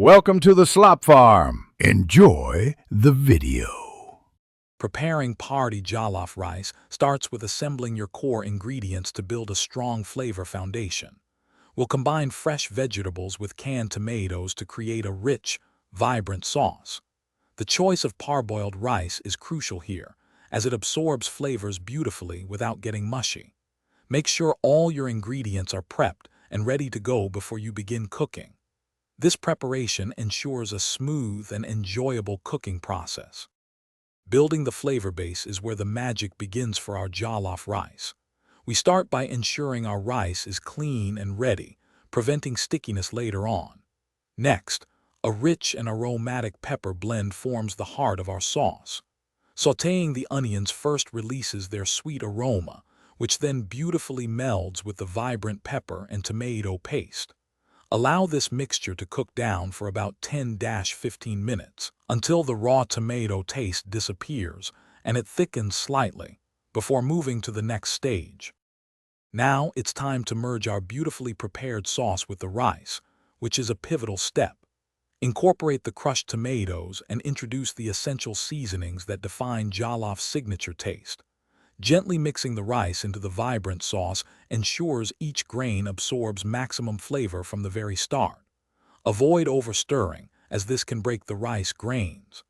Welcome to the Slop Farm. Enjoy the video. Preparing party jollof rice starts with assembling your core ingredients to build a strong flavor foundation. We'll combine fresh vegetables with canned tomatoes to create a rich, vibrant sauce. The choice of parboiled rice is crucial here, as it absorbs flavors beautifully without getting mushy. Make sure all your ingredients are prepped and ready to go before you begin cooking. This preparation ensures a smooth and enjoyable cooking process. Building the flavor base is where the magic begins for our jollof rice. We start by ensuring our rice is clean and ready, preventing stickiness later on. Next, a rich and aromatic pepper blend forms the heart of our sauce. Sautéing the onions first releases their sweet aroma, which then beautifully melds with the vibrant pepper and tomato paste. Allow this mixture to cook down for about 10–15 minutes until the raw tomato taste disappears and it thickens slightly before moving to the next stage. Now it's time to merge our beautifully prepared sauce with the rice, which is a pivotal step. Incorporate the crushed tomatoes and introduce the essential seasonings that define Jollof's signature taste. Gently mixing the rice into the vibrant sauce ensures each grain absorbs maximum flavor from the very start. Avoid overstirring, as this can break the rice grains.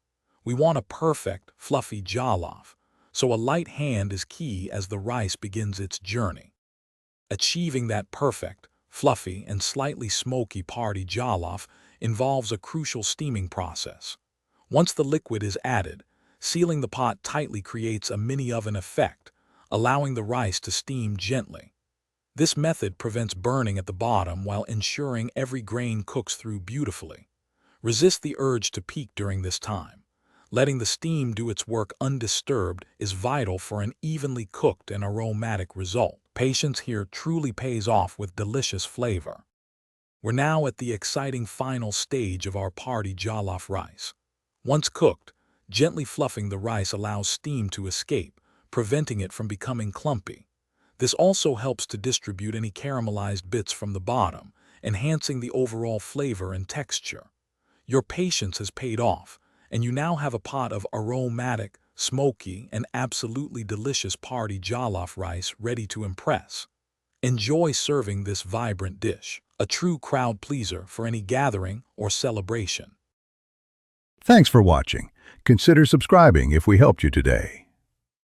We want a perfect, fluffy jollof, so a light hand is key as the rice begins its journey. Achieving that perfect, fluffy, and slightly smoky party jollof involves a crucial steaming process. Once the liquid is added, sealing the pot tightly creates a mini-oven effect, allowing the rice to steam gently. This method prevents burning at the bottom while ensuring every grain cooks through beautifully. Resist the urge to peek during this time. Letting the steam do its work undisturbed is vital for an evenly cooked and aromatic result. Patience here truly pays off with delicious flavor. We're now at the exciting final stage of our party jollof rice. Once cooked, gently fluffing the rice allows steam to escape, preventing it from becoming clumpy. This also helps to distribute any caramelized bits from the bottom, enhancing the overall flavor and texture. Your patience has paid off, and you now have a pot of aromatic, smoky, and absolutely delicious party jollof rice ready to impress. Enjoy serving this vibrant dish, a true crowd pleaser for any gathering or celebration. Thanks for watching. Consider subscribing if we helped you today.